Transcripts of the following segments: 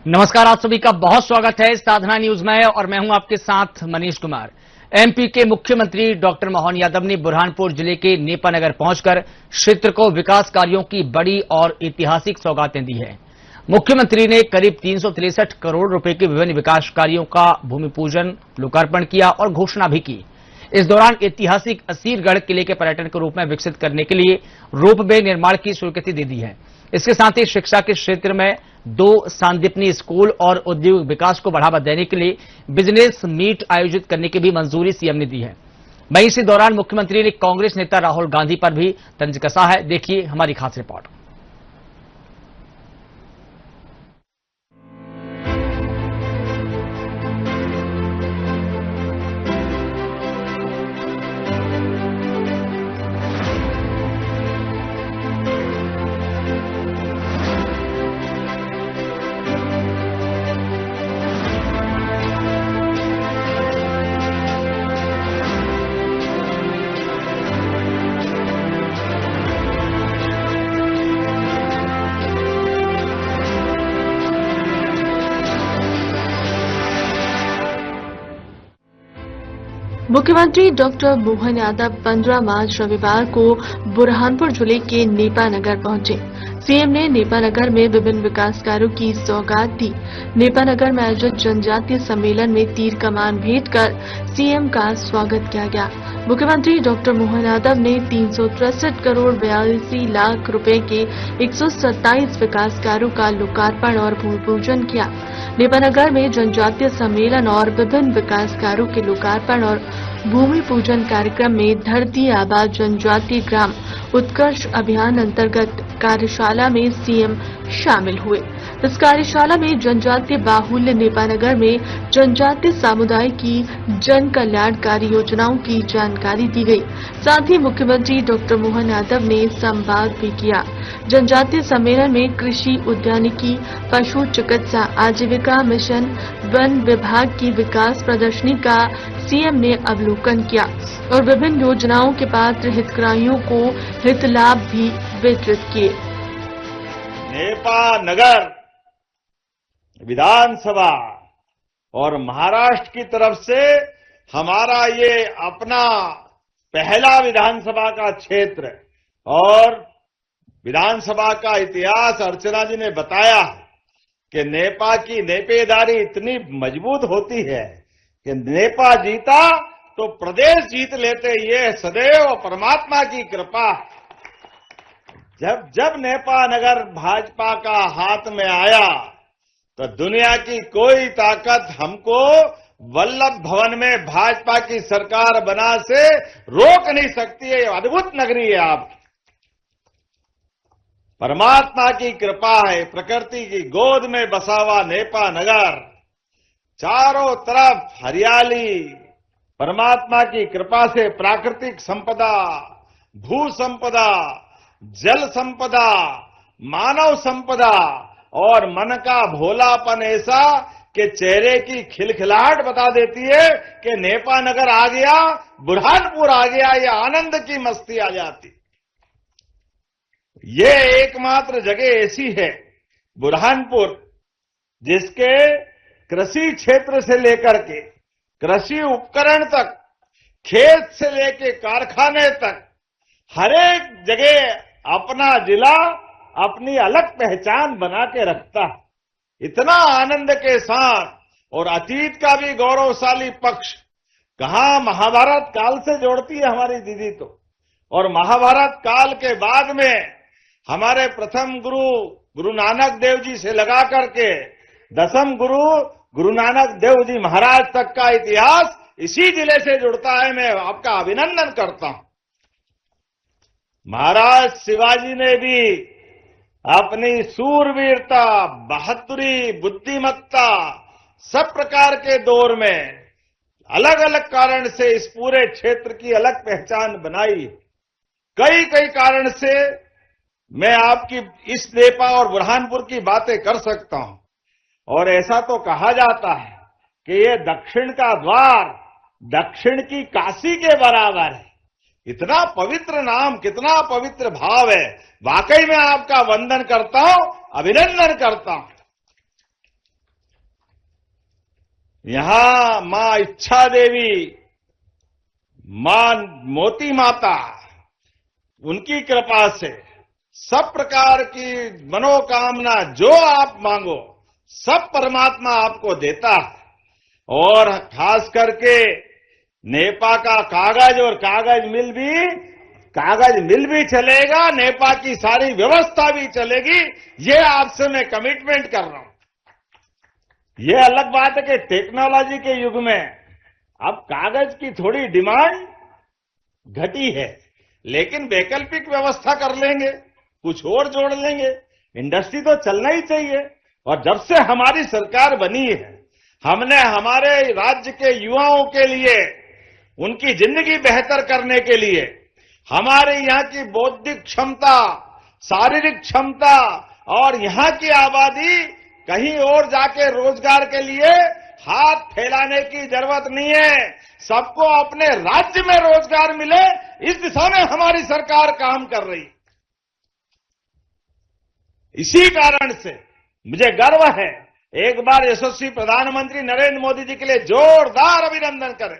नमस्कार, आप सभी का बहुत स्वागत है साधना न्यूज में और मैं हूं आपके साथ मनीष कुमार। एमपी के मुख्यमंत्री डॉक्टर मोहन यादव ने बुरहानपुर जिले के नेपानगर पहुंचकर क्षेत्र को विकास कार्यों की बड़ी और ऐतिहासिक सौगातें दी है। मुख्यमंत्री ने करीब 363 करोड़ रुपए के विभिन्न विकास कार्यों का भूमि पूजन, लोकार्पण किया और घोषणा भी की। इस दौरान ऐतिहासिक असीरगढ़ किले के पर्यटन के रूप में विकसित करने के लिए रोपवे निर्माण की स्वीकृति दे दी है। इसके साथ ही शिक्षा के क्षेत्र में 2 सांदीपनी स्कूल और औद्योगिक विकास को बढ़ावा देने के लिए बिजनेस मीट आयोजित करने की भी मंजूरी सीएम ने दी है। वहीं इसी दौरान मुख्यमंत्री ने कांग्रेस नेता राहुल गांधी पर भी तंज कसा है। देखिए हमारी खास रिपोर्ट। मुख्यमंत्री डॉक्टर मोहन यादव 15 मार्च रविवार को बुरहानपुर जिले के नेपानगर पहुंचे। सीएम ने नेपानगर में विभिन्न विकास कार्यों की सौगात दी। नेपानगर में आयोजित जनजातीय सम्मेलन में तीर कमान भेंट कर सीएम का स्वागत किया गया। मुख्यमंत्री डॉक्टर मोहन यादव ने 363 करोड़ 82 लाख रुपए के 127 विकास कार्यों का लोकार्पण और भूमि पूजन किया। नेपानगर में जनजातीय सम्मेलन और विभिन्न विकास कार्यों के लोकार्पण और भूमि पूजन कार्यक्रम में धरती आबा जनजातीय ग्राम उत्कर्ष अभियान अंतर्गत कार्यशाला में सीएम शामिल हुए। इस कार्यशाला में जनजातीय बाहुल्य नेपानगर में जनजातीय समुदाय की जन कल्याणकारी योजनाओं की जानकारी दी गई। साथ ही मुख्यमंत्री डॉक्टर मोहन यादव ने संवाद भी किया। जनजातीय सम्मेलन में कृषि, उद्यानिकी, पशु चिकित्सा, आजीविका मिशन, वन विभाग की विकास प्रदर्शनी का सीएम ने अवलोकन किया और विभिन्न योजनाओं के पात्र हितग्राहियों को हित लाभ भी वितरित किए। नेपानगर विधानसभा और महाराष्ट्र की तरफ से हमारा ये अपना पहला विधानसभा का क्षेत्र और विधानसभा का इतिहास अर्चना जी ने बताया कि नेपा की नेपेदारी इतनी मजबूत होती है कि नेपा जीता तो प्रदेश जीत लेते। ये सदैव परमात्मा की कृपा। जब नेपा नगर भाजपा का हाथ में आया तो दुनिया की कोई ताकत हमको वल्लभ भवन में भाजपा की सरकार बना से रोक नहीं सकती है। अद्भुत नगरी है आपकी, परमात्मा की कृपा है। प्रकृति की गोद में बसा हुआ नेपा नगर, चारों तरफ हरियाली, परमात्मा की कृपा से प्राकृतिक संपदा, भू संपदा, जल संपदा, मानव संपदा और मन का भोलापन ऐसा कि चेहरे की खिलखिलाहट बता देती है कि नेपा नगर आ गया, बुरहानपुर आ गया, ये आनंद की मस्ती आ जाती। ये एकमात्र जगह ऐसी है बुरहानपुर जिसके कृषि क्षेत्र से लेकर के कृषि उपकरण तक, खेत से लेकर कारखाने तक, हर एक जगह अपना जिला अपनी अलग पहचान बना के रखता है। इतना आनंद के साथ और अतीत का भी गौरवशाली पक्ष कहां महाभारत काल से जोड़ती है हमारी दीदी तो। और महाभारत काल के बाद में हमारे प्रथम गुरु नानक देव जी से लगा करके दसम गुरु नानक देव जी महाराज तक का इतिहास इसी जिले से जुड़ता है। मैं आपका अभिनंदन करता हूं। महाराज शिवाजी ने भी अपनी सूरवीरता, बहादुरी, बुद्धिमत्ता सब प्रकार के दौर में अलग अलग कारण से इस पूरे क्षेत्र की अलग पहचान बनाई। कई कारण से मैं आपकी इस नेपा और बुरहानपुर की बातें कर सकता हूं। और ऐसा तो कहा जाता है कि ये दक्षिण का द्वार, दक्षिण की काशी के बराबर है। इतना पवित्र नाम, कितना पवित्र भाव है। वाकई में आपका वंदन करता हूं, अभिनंदन करता हूं। यहां मां इच्छा देवी, मां मोती माता, उनकी कृपा से सब प्रकार की मनोकामना जो आप मांगो सब परमात्मा आपको देता है। और खास करके नेपा का कागज और कागज मिल भी चलेगा, नेपा की सारी व्यवस्था भी चलेगी। ये आपसे मैं कमिटमेंट कर रहा हूं। ये अलग बात है कि टेक्नोलॉजी के युग में अब कागज की थोड़ी डिमांड घटी है, लेकिन वैकल्पिक व्यवस्था कर लेंगे, कुछ और जोड़ लेंगे। इंडस्ट्री तो चलना ही चाहिए। और जब से हमारी सरकार बनी है, हमने हमारे राज्य के युवाओं के लिए, उनकी जिंदगी बेहतर करने के लिए, हमारे यहाँ की बौद्धिक क्षमता, शारीरिक क्षमता और यहाँ की आबादी कहीं और जाके रोजगार के लिए हाथ फैलाने की जरूरत नहीं है। सबको अपने राज्य में रोजगार मिले, इस दिशा में हमारी सरकार काम कर रही। इसी कारण से मुझे गर्व है। एक बार यशस्वी प्रधानमंत्री नरेंद्र मोदी जी के लिए जोरदार अभिनंदन करें।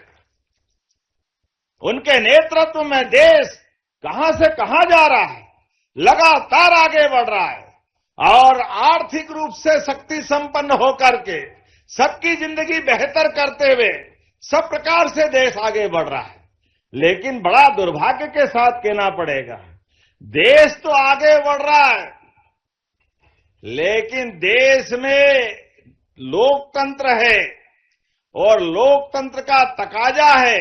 उनके नेतृत्व में देश कहां से कहां जा रहा है, लगातार आगे बढ़ रहा है और आर्थिक रूप से शक्ति संपन्न होकर के सबकी जिंदगी बेहतर करते हुए सब प्रकार से देश आगे बढ़ रहा है। लेकिन बड़ा दुर्भाग्य के साथ कहना पड़ेगा, देश तो आगे बढ़ रहा है, लेकिन देश में लोकतंत्र है और लोकतंत्र का तकाजा है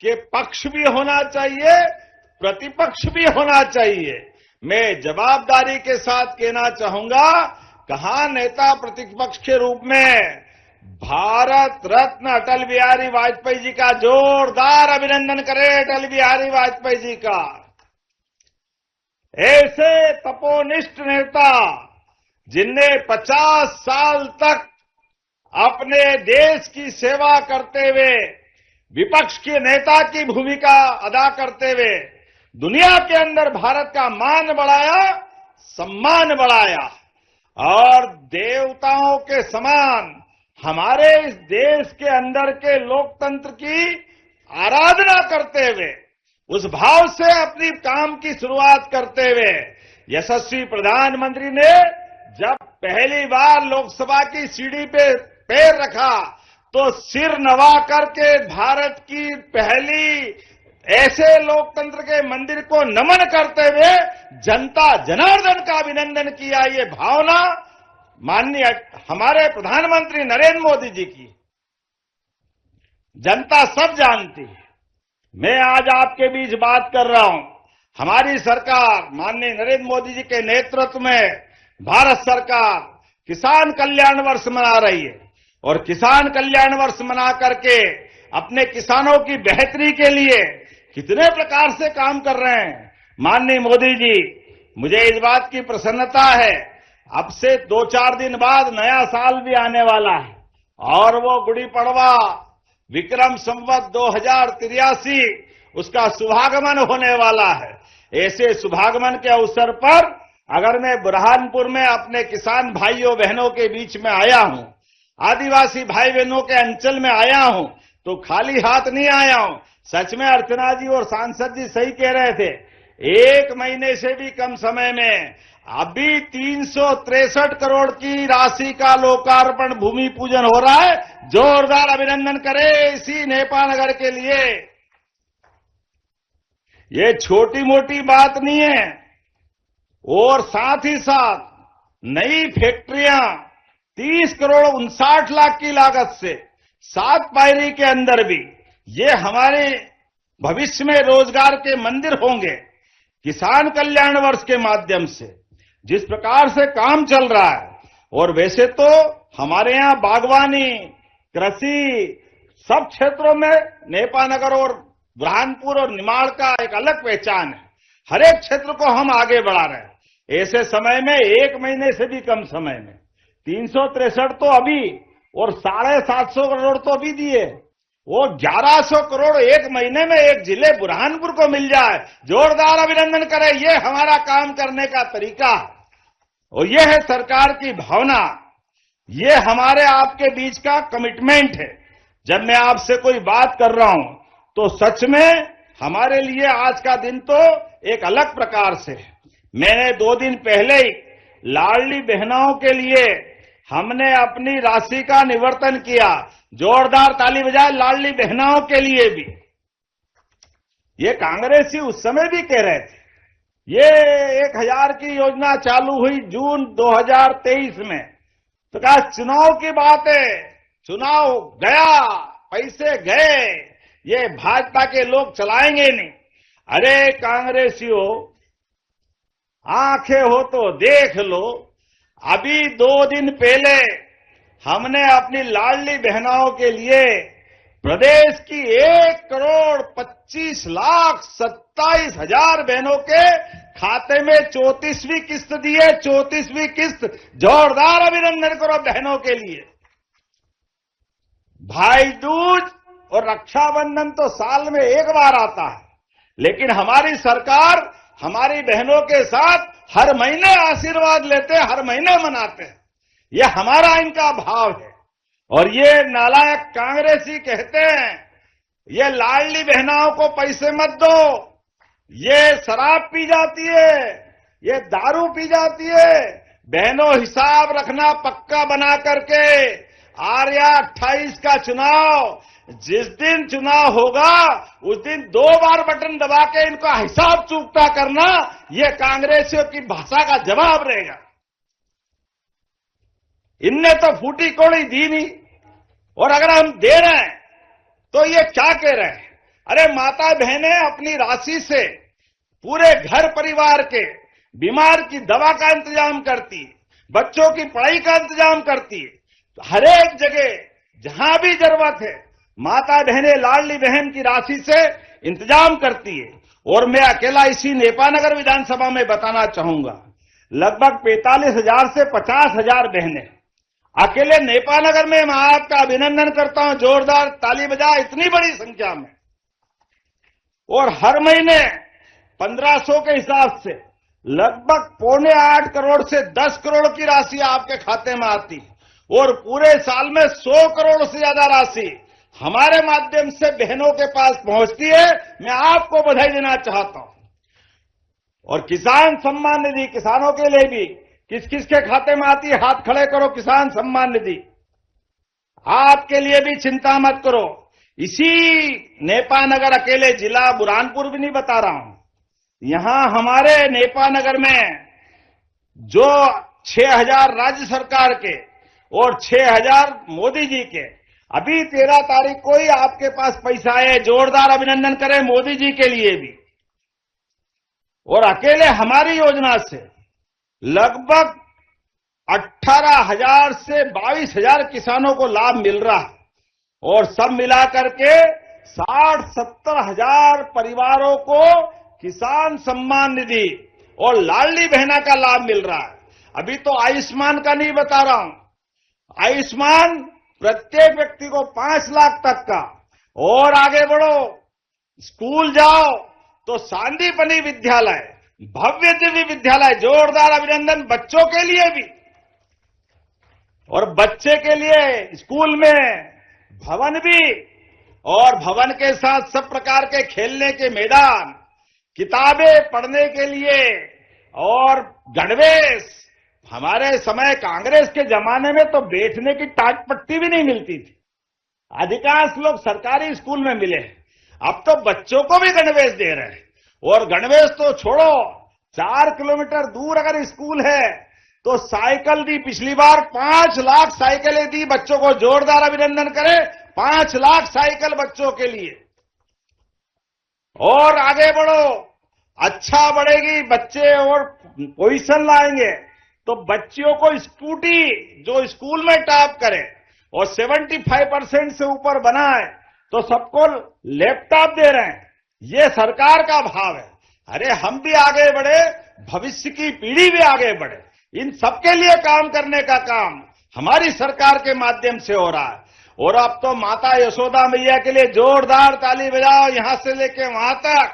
कि पक्ष भी होना चाहिए, प्रतिपक्ष भी होना चाहिए। मैं जवाबदारी के साथ कहना चाहूंगा, कहां नेता प्रतिपक्ष के रूप में भारत रत्न अटल बिहारी वाजपेयी जी का जोरदार अभिनंदन करें। अटल बिहारी वाजपेयी जी का, ऐसे तपोनिष्ठ नेता जिनने 50 साल तक अपने देश की सेवा करते हुए, विपक्ष के नेता की भूमिका अदा करते हुए दुनिया के अंदर भारत का मान बढ़ाया, सम्मान बढ़ाया और देवताओं के समान हमारे इस देश के अंदर के लोकतंत्र की आराधना करते हुए, उस भाव से अपनी काम की शुरुआत करते हुए यशस्वी प्रधानमंत्री ने जब पहली बार लोकसभा की सीढ़ी पे पैर रखा तो सिर नवा करके भारत की पहली ऐसे लोकतंत्र के मंदिर को नमन करते हुए जनता जनार्दन का अभिनंदन किया। ये भावना माननीय हमारे प्रधानमंत्री नरेंद्र मोदी जी की जनता सब जानती है। मैं आज आपके बीच बात कर रहा हूं। हमारी सरकार माननीय नरेंद्र मोदी जी के नेतृत्व में भारत सरकार किसान कल्याण वर्ष मना रही है और किसान कल्याण वर्ष मना करके अपने किसानों की बेहतरी के लिए कितने प्रकार से काम कर रहे हैं। माननीय मोदी जी, मुझे इस बात की प्रसन्नता है, अब से 2-4 दिन बाद नया साल भी आने वाला है और वो गुड़ी पड़वा विक्रम संवत 2083 उसका शुभागमन होने वाला है। ऐसे शुभागमन के अवसर पर अगर मैं बुरहानपुर में अपने किसान भाइयों बहनों के बीच में आया हूं, आदिवासी भाई बहनों के अंचल में आया हूं, तो खाली हाथ नहीं आया हूं। सच में अर्चना जी और सांसद जी सही कह रहे थे, 1 महीने से भी कम समय में अभी 363 करोड़ की राशि का लोकार्पण भूमि पूजन हो रहा है। जोरदार अभिनंदन करें इसी नेपा नगर के लिए। ये छोटी मोटी बात नहीं है। और साथ ही साथ नई फैक्ट्रियां 30 करोड़ 59 लाख की लागत से 7 पायरी के अंदर भी, ये हमारे भविष्य में रोजगार के मंदिर होंगे। किसान कल्याण वर्ष के माध्यम से जिस प्रकार से काम चल रहा है, और वैसे तो हमारे यहां बागवानी, कृषि सब क्षेत्रों में नेपा नगर और बुरहानपुर और निमाड़ का एक अलग पहचान है। हर एक क्षेत्र को हम आगे बढ़ा रहे हैं। ऐसे समय में 1 महीने से भी कम समय में 363 तो अभी और 750 करोड़ तो अभी दिए, वो 1100 करोड़ 1 महीने में एक जिले बुरहानपुर को मिल जाए। जोरदार अभिनंदन करें। ये हमारा काम करने का तरीका है और ये है सरकार की भावना। ये हमारे आपके बीच का कमिटमेंट है। जब मैं आपसे कोई बात कर रहा हूं तो सच में हमारे लिए आज का दिन तो एक अलग प्रकार से है। मैंने 2 दिन पहले ही लाडली बहनों के लिए हमने अपनी राशि का निवर्तन किया। जोरदार ताली बजाए लाडली बहनों के लिए भी। ये कांग्रेसी उस समय भी कह रहे थे ये 1000 की योजना चालू हुई जून 2023 में, तो कहा चुनाव की बात है, चुनाव गया, पैसे गए, ये भाजपा के लोग चलाएंगे नहीं। अरे कांग्रेसियों, आंखें हो तो देख लो, अभी 2 दिन पहले हमने अपनी लाडली बहनों के लिए प्रदेश की 1,25,27,000 बहनों के खाते में 34वीं किस्त दी है। 34वीं किस्त, जोरदार अभिनंदन करो बहनों के लिए। भाई दूज और रक्षाबंधन तो साल में एक बार आता है, लेकिन हमारी सरकार हमारी बहनों के साथ हर महीने आशीर्वाद लेते हैं, हर महीने मनाते हैं। यह हमारा इनका भाव है। और ये नालायक कांग्रेसी कहते हैं ये लाडली बहनों को पैसे मत दो, ये शराब पी जाती है, ये दारू पी जाती है। बहनों, हिसाब रखना पक्का बना करके आर्या 28 का चुनाव, जिस दिन चुनाव होगा उस दिन 2 बार बटन दबा के इनका हिसाब चूकता करना, ये कांग्रेसियों की भाषा का जवाब रहेगा। इनने तो फूटी कौड़ी दी नहीं, और अगर हम दे रहे हैं तो ये क्या कह रहे हैं? अरे माता बहनें अपनी राशि से पूरे घर परिवार के बीमार की दवा का इंतजाम करती है, बच्चों की पढ़ाई का इंतजाम करती है। तो हर एक जगह जहां भी जरूरत है माता बहनें लाडली बहन की राशि से इंतजाम करती है। और मैं अकेला इसी नेपानगर विधानसभा में बताना चाहूंगा, लगभग 45,000 से 50,000 बहनें अकेले नेपानगर में। मैं आपका अभिनंदन करता हूं, जोरदार ताली बजा, इतनी बड़ी संख्या में। और हर महीने 1500 के हिसाब से लगभग 7.25 करोड़ से 10 करोड़ की राशि आपके खाते में आती, और पूरे साल में 100 करोड़ से ज्यादा राशि हमारे माध्यम से बहनों के पास पहुंचती है। मैं आपको बधाई देना चाहता हूं। और किसान सम्मान निधि, किसानों के लिए भी किस किस के खाते में आती है? हाथ खड़े करो। किसान सम्मान निधि आपके लिए भी चिंता मत करो। इसी नेपानगर, अकेले जिला बुरहानपुर भी नहीं बता रहा हूं, यहां हमारे नेपानगर में जो 6,000 राज्य सरकार के और 6,000 मोदी जी के, अभी 13 तारीख को ही आपके पास पैसा है। जोरदार अभिनंदन करें मोदी जी के लिए भी। और अकेले हमारी योजना से लगभग 18,000 से 22,000 किसानों को लाभ मिल रहा है, और सब मिलाकर के 60-70 हजार परिवारों को किसान सम्मान निधि और लाडली बहना का लाभ मिल रहा है। अभी तो आयुष्मान का नहीं बता रहा हूं, आयुष्मान प्रत्येक व्यक्ति को 5 लाख तक का। और आगे बढ़ो, स्कूल जाओ तो सांदीपनि विद्यालय, भव्य दिव्य विद्यालय, जोरदार अभिनंदन बच्चों के लिए भी। और बच्चे के लिए स्कूल में भवन भी, और भवन के साथ सब प्रकार के खेलने के मैदान, किताबें पढ़ने के लिए, और गणवेश। हमारे समय कांग्रेस के जमाने में तो बैठने की टाट पट्टी भी नहीं मिलती थी, अधिकांश लोग सरकारी स्कूल में मिले। अब तो बच्चों को भी गणवेश दे रहे हैं। और गणवेश तो छोड़ो, 4 किलोमीटर दूर अगर स्कूल है तो साइकिल दी। पिछली बार 5 लाख साइकिलें दी बच्चों को। जोरदार अभिनंदन करें, 5 लाख साइकिल बच्चों के लिए। और आगे बढ़ो, अच्छा बढ़ेगी, बच्चे और पोजीशन लाएंगे तो बच्चियों को स्कूटी जो स्कूल में टॉप करे और 75% से ऊपर बनाए तो सबको लैपटॉप दे रहे हैं। ये सरकार का भाव है। अरे हम भी आगे बढ़े, भविष्य की पीढ़ी भी आगे बढ़े, इन सबके लिए काम करने का काम हमारी सरकार के माध्यम से हो रहा है। और अब तो माता यशोदा मैया के लिए जोरदार ताली बजाओ, यहां से लेके वहां तक।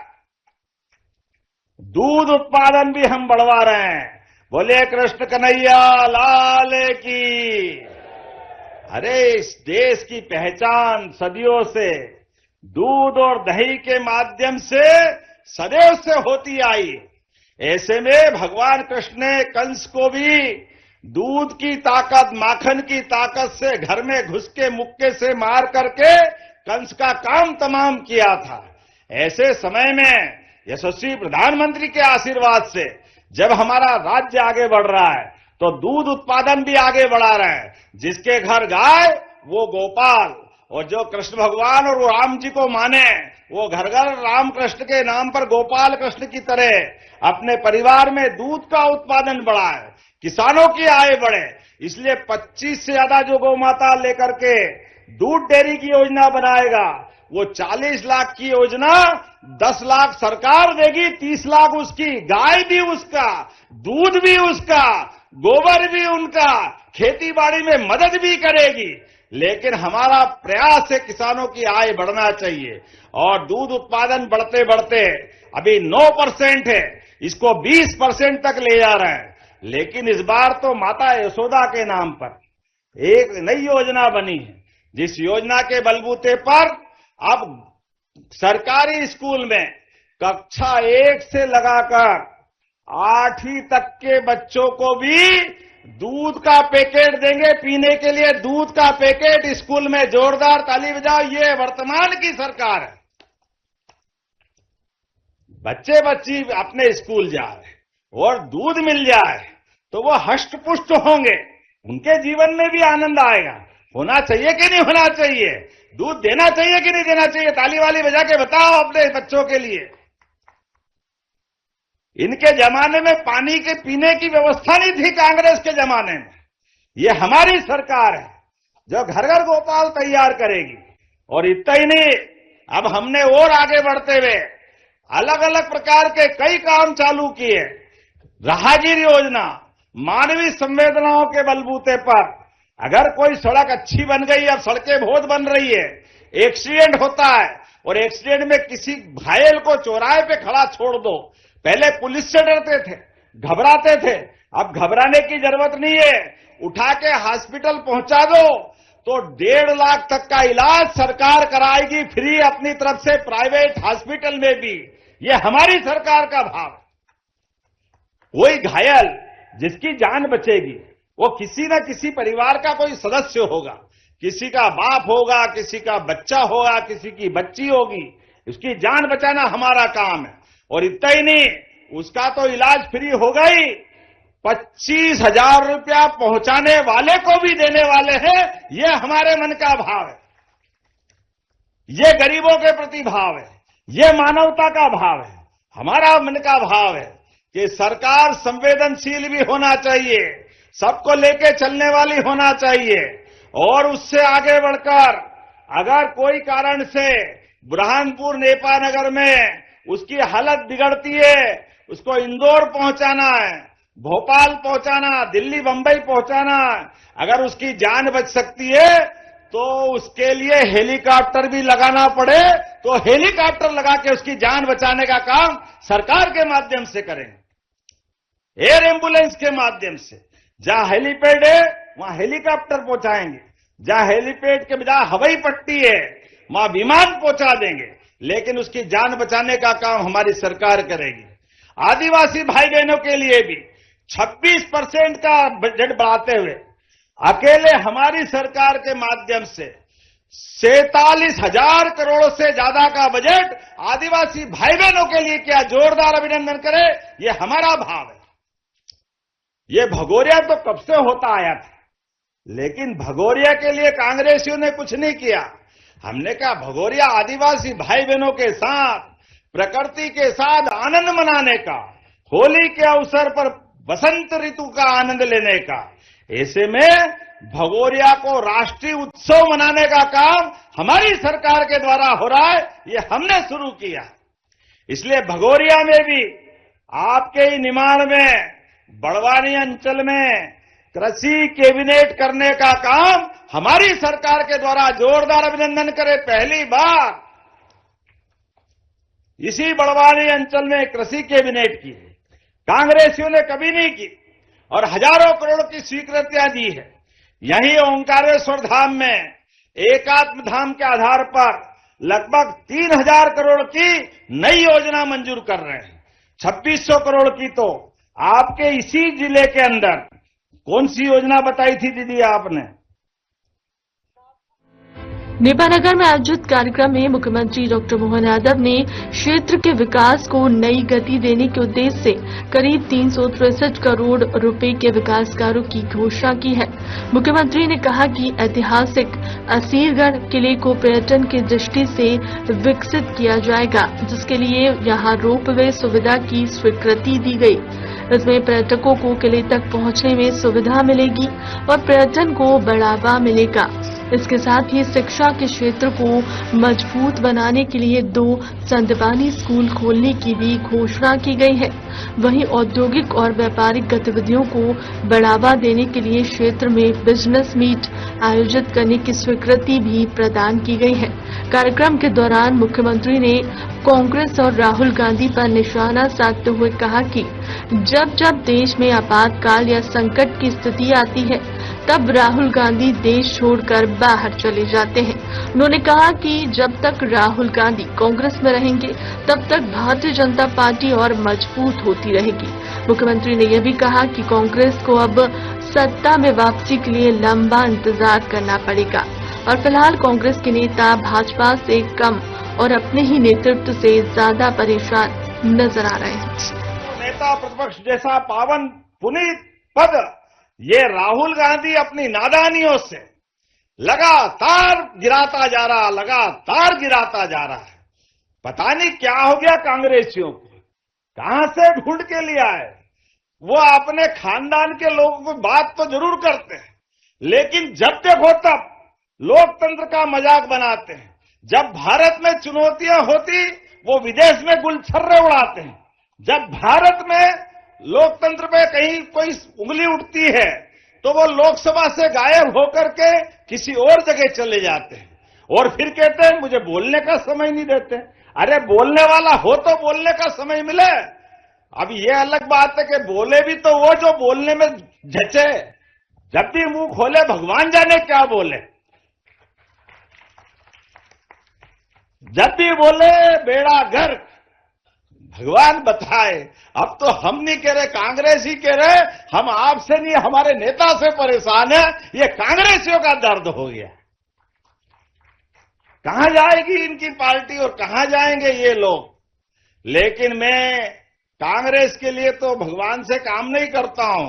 दूध उत्पादन भी हम बढ़वा रहे हैं। बोले कृष्ण कन्हैया लाल की। अरे इस देश की पहचान सदियों से दूध और दही के माध्यम से सदैव से होती आई। ऐसे में भगवान कृष्ण ने कंस को भी दूध की ताकत, माखन की ताकत से घर में घुस के मुक्के से मार करके कंस का काम तमाम किया था। ऐसे समय में यशस्वी प्रधानमंत्री के आशीर्वाद से जब हमारा राज्य आगे बढ़ रहा है तो दूध उत्पादन भी आगे बढ़ा रहा है। जिसके घर गाय वो गोपाल, और जो कृष्ण भगवान और वो राम जी को माने वो घर घर राम कृष्ण के नाम पर गोपाल कृष्ण की तरह अपने परिवार में दूध का उत्पादन बढ़ाए, किसानों की आय बढ़े। इसलिए 25 से ज्यादा जो गौ माता लेकर के दूध डेयरी की योजना बनाएगा, वो 40 लाख की योजना 10 लाख सरकार देगी, 30 लाख उसकी, गाय भी उसका, दूध भी उसका, गोबर भी उनका, खेती बाड़ी में मदद भी करेगी। लेकिन हमारा प्रयास है किसानों की आय बढ़ना चाहिए, और दूध उत्पादन बढ़ते बढ़ते अभी 9% है, इसको 20% तक ले जा रहे हैं। लेकिन इस बार तो माता यशोदा के नाम पर एक नई योजना बनी है, जिस योजना के बलबूते पर अब सरकारी स्कूल में कक्षा 1 से लगाकर 8वीं तक के बच्चों को भी दूध का पैकेट देंगे, पीने के लिए दूध का पैकेट स्कूल में। जोरदार ताली बजाओ, ये वर्तमान की सरकार है। बच्चे बच्ची अपने स्कूल जाए और दूध मिल जाए तो वो हष्ट पुष्ट होंगे, उनके जीवन में भी आनंद आएगा। होना चाहिए कि नहीं होना चाहिए? दूध देना चाहिए कि नहीं देना चाहिए? ताली वाली बजा के बताओ अपने बच्चों के लिए। इनके जमाने में पानी के पीने की व्यवस्था नहीं थी, कांग्रेस के जमाने में। ये हमारी सरकार है जो घर घर गोपाल तैयार करेगी। और इतना ही नहीं, अब हमने और आगे बढ़ते हुए अलग अलग प्रकार के कई काम चालू किए। राहगीर योजना, मानवीय संवेदनाओं के बलबूते पर अगर कोई सड़क अच्छी बन गई, अब सड़कें बहुत बन रही है, एक्सीडेंट होता है और एक्सीडेंट में किसी घायल को चौराहे पे खड़ा छोड़ दो, पहले पुलिस से डरते थे, घबराते थे, अब घबराने की जरूरत नहीं है। उठा के हॉस्पिटल पहुंचा दो तो 1.5 लाख तक का इलाज सरकार कराएगी फ्री अपनी तरफ से, प्राइवेट हॉस्पिटल में भी। ये हमारी सरकार का भाव है। कोई घायल जिसकी जान बचेगी वो किसी न किसी परिवार का कोई सदस्य होगा, किसी का बाप होगा, किसी का बच्चा होगा, किसी की बच्ची होगी, उसकी जान बचाना हमारा काम है। और इतना ही नहीं, उसका तो इलाज फ्री होगा ही, 25,000 रुपया पहुंचाने वाले को भी देने वाले हैं। ये हमारे मन का भाव है, ये गरीबों के प्रति भाव है, ये मानवता का भाव है। हमारा मन का भाव है कि सरकार संवेदनशील भी होना चाहिए, सबको लेके चलने वाली होना चाहिए। और उससे आगे बढ़कर अगर कोई कारण से बुरहानपुर नेपानगर में उसकी हालत बिगड़ती है, उसको इंदौर पहुंचाना है, भोपाल पहुंचाना, दिल्ली बंबई पहुंचाना, अगर उसकी जान बच सकती है तो उसके लिए हेलीकॉप्टर भी लगाना पड़े तो हेलीकॉप्टर लगा के उसकी जान बचाने का काम सरकार के माध्यम से करेंगे, एयर एम्बुलेंस के माध्यम से। जहां हेलीपैड है वहां हेलीकॉप्टर पहुंचाएंगे, जहां हेलीपैड के बजाय हवाई पट्टी है वहां विमान पहुंचा देंगे, लेकिन उसकी जान बचाने का काम हमारी सरकार करेगी। आदिवासी भाई बहनों के लिए भी 26% का बजट बढ़ाते हुए अकेले हमारी सरकार के माध्यम से 47,000 करोड़ से ज्यादा का बजट आदिवासी भाई बहनों के लिए किया। जोरदार अभिनंदन करें, ये हमारा भाव है। ये भगोरिया तो कब से होता आया था, लेकिन भगोरिया के लिए कांग्रेसियों ने कुछ नहीं किया। हमने कहा भगोरिया आदिवासी भाई बहनों के साथ, प्रकृति के साथ आनंद मनाने का, होली के अवसर पर बसंत ऋतु का आनंद लेने का। ऐसे में भगोरिया को राष्ट्रीय उत्सव मनाने का काम हमारी सरकार के द्वारा हो रहा है, ये हमने शुरू किया। इसलिए भगोरिया में भी आपके ही निमाड़ में बड़वानी अंचल में कृषि कैबिनेट करने का काम हमारी सरकार के द्वारा, जोरदार अभिनंदन करें, पहली बार इसी बड़वानी अंचल में कृषि कैबिनेट की है। कांग्रेसियों ने कभी नहीं की और हजारों करोड़ की स्वीकृतियां दी है। यही ओंकारेश्वर धाम में एकात्म धाम के आधार पर लगभग 3000 करोड़ की नई योजना मंजूर कर रहे हैं। 2600 करोड़ की तो आपके इसी जिले के अंदर कौन सी योजना बताई थी दीदी आपने? नेपानगर में आयोजित कार्यक्रम में मुख्यमंत्री डॉक्टर मोहन यादव ने क्षेत्र के विकास को नई गति देने के उद्देश्य से करीब 363 करोड़ रुपए के विकास कार्यों की घोषणा की है। मुख्यमंत्री ने कहा कि ऐतिहासिक असीरगढ़ किले को पर्यटन की दृष्टि से विकसित किया जाएगा, जिसके लिए यहां रोपवे सुविधा की स्वीकृति दी गई। इसमें पर्यटकों को किले तक पहुंचने में सुविधा मिलेगी और पर्यटन को बढ़ावा मिलेगा। इसके साथ ही शिक्षा के क्षेत्र को मजबूत बनाने के लिए 2 संदीपानी स्कूल खोलने की भी घोषणा की गई है। वहीं औद्योगिक और व्यापारिक गतिविधियों को बढ़ावा देने के लिए क्षेत्र में बिजनेस मीट आयोजित करने की स्वीकृति भी प्रदान की गई है। कार्यक्रम के दौरान मुख्यमंत्री ने कांग्रेस और राहुल गांधी पर निशाना साधते हुए कहा कि जब जब देश में आपातकाल या संकट की स्थिति आती है, तब राहुल गांधी देश छोड़कर बाहर चले जाते हैं। उन्होंने कहा कि जब तक राहुल गांधी कांग्रेस में रहेंगे, तब तक भारतीय जनता पार्टी और मजबूत होती रहेगी। मुख्यमंत्री ने यह भी कहा कि कांग्रेस को अब सत्ता में वापसी के लिए लंबा इंतजार करना पड़ेगा और फिलहाल कांग्रेस के नेता भाजपा से कम और अपने ही नेतृत्व से ज्यादा परेशान नजर आ रहे हैं। नेता प्रतिपक्ष जैसा पावन पुनीत पद ये राहुल गांधी अपनी नादानियों से लगातार गिराता जा रहा है। पता नहीं क्या हो गया कांग्रेसियों को, कहां से ढूंढ के लिया है। वो अपने खानदान के लोगों को बात तो जरूर करते हैं, लेकिन जब देखो तब लोकतंत्र का मजाक बनाते हैं। जब भारत में चुनौतियां होती, वो विदेश में गुलछर्रे उड़ाते हैं। जब भारत में लोकतंत्र पे कहीं कोई उंगली उठती है, तो वो लोकसभा से गायब होकर के किसी और जगह चले जाते हैं और फिर कहते हैं मुझे बोलने का समय नहीं देते। अरे बोलने वाला हो तो बोलने का समय मिले। अब ये अलग बात है कि बोले भी तो वो जो बोलने में झचे, जब भी मुंह खोले भगवान जाने क्या बोले, जब भी बोले बेड़ा गर्क, भगवान बताए। अब तो हम नहीं कह रहे, कांग्रेस ही कह रहे, हम आपसे नहीं हमारे नेता से परेशान है। ये कांग्रेसियों का दर्द हो गया। कहां जाएगी इनकी पार्टी और कहां जाएंगे ये लोग। लेकिन मैं कांग्रेस के लिए तो भगवान से काम नहीं करता हूं।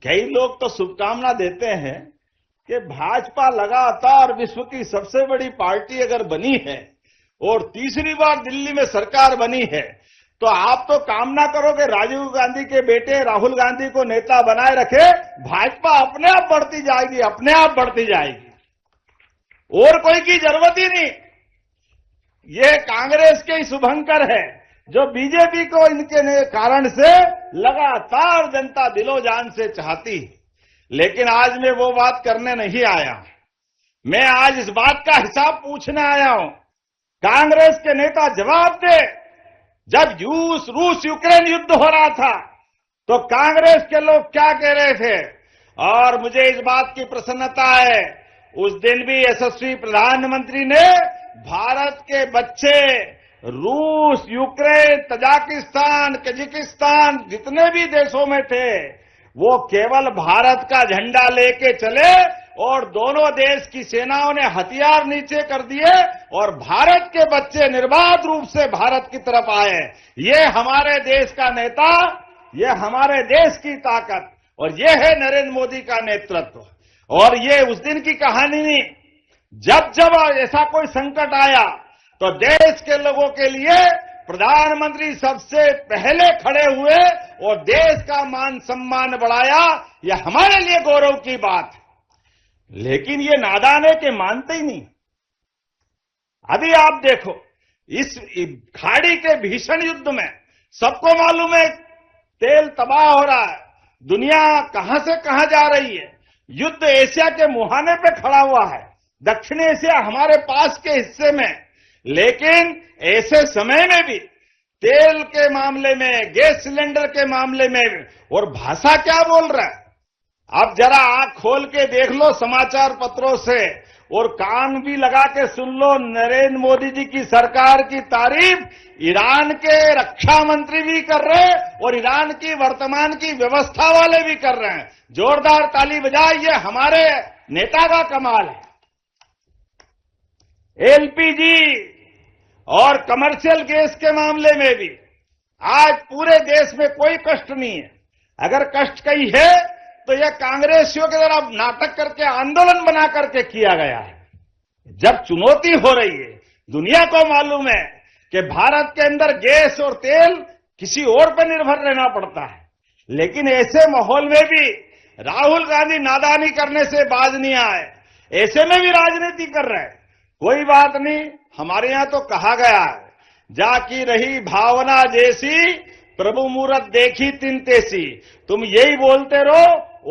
कई लोग तो शुभकामना देते हैं कि भाजपा लगातार विश्व की सबसे बड़ी पार्टी अगर बनी है और तीसरी बार दिल्ली में सरकार बनी है, तो आप तो कामना करोगे राजीव गांधी के बेटे राहुल गांधी को नेता बनाए रखे, भाजपा अपने आप बढ़ती जाएगी, अपने आप बढ़ती जाएगी और कोई की जरूरत ही नहीं। ये कांग्रेस के ही शुभंकर है जो बीजेपी को इनके कारण से लगातार जनता दिलो जान से चाहती। लेकिन आज मैं वो बात करने नहीं आया, मैं आज इस बात का हिसाब पूछने आया हूं। कांग्रेस के नेता जवाब दे। जब रूस यूक्रेन युद्ध हो रहा था तो कांग्रेस के लोग क्या कह रहे थे, और मुझे इस बात की प्रसन्नता है, उस दिन भी यशस्वी प्रधानमंत्री ने भारत के बच्चे रूस, यूक्रेन, तजाकिस्तान, कजाकिस्तान जितने भी देशों में थे, वो केवल भारत का झंडा लेके चले और दोनों देश की सेनाओं ने हथियार नीचे कर दिए और भारत के बच्चे निर्बाध रूप से भारत की तरफ आए। ये हमारे देश का नेता, ये हमारे देश की ताकत, और ये है नरेंद्र मोदी का नेतृत्व। और ये उस दिन की कहानी नहीं, जब जब ऐसा कोई संकट आया तो देश के लोगों के लिए प्रधानमंत्री सबसे पहले खड़े हुए और देश का मान सम्मान बढ़ाया। यह हमारे लिए गौरव की बात है। लेकिन ये नादान है कि मानते ही नहीं। अभी आप देखो, इस खाड़ी के भीषण युद्ध में सबको मालूम है तेल तबाह हो रहा है, दुनिया कहां से कहां जा रही है। युद्ध एशिया के मुहाने पे खड़ा हुआ है, दक्षिण एशिया हमारे पास के हिस्से में। लेकिन ऐसे समय में भी तेल के मामले में, गैस सिलेंडर के मामले में, और भाषा क्या बोल रहा है, अब जरा आंख खोल के देख लो समाचार पत्रों से और कान भी लगा के सुन लो, नरेंद्र मोदी जी की सरकार की तारीफ ईरान के रक्षा मंत्री भी कर रहे हैं और ईरान की वर्तमान की व्यवस्था वाले भी कर रहे हैं। जोरदार ताली बजाइए, ये हमारे नेता का कमाल है। एलपीजी और कमर्शियल गैस के मामले में भी आज पूरे देश में कोई कष्ट नहीं है। अगर कष्ट कहीं है तो यह कांग्रेसियों के द्वारा नाटक करके आंदोलन बना करके किया गया है। जब चुनौती हो रही है, दुनिया को मालूम है कि भारत के अंदर गैस और तेल किसी और पर निर्भर रहना पड़ता है, लेकिन ऐसे माहौल में भी राहुल गांधी नादानी करने से बाज नहीं आए, ऐसे में भी राजनीति कर रहे हैं। कोई बात नहीं, हमारे यहां तो कहा गया है, जाकी रही भावना जैसी प्रभु मूरत देखी तिन तेसी। तुम यही बोलते रहो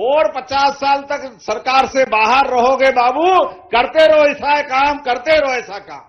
और 50 साल तक सरकार से बाहर रहोगे बाबू, करते रहो ऐसा काम, करते रहो ऐसा काम।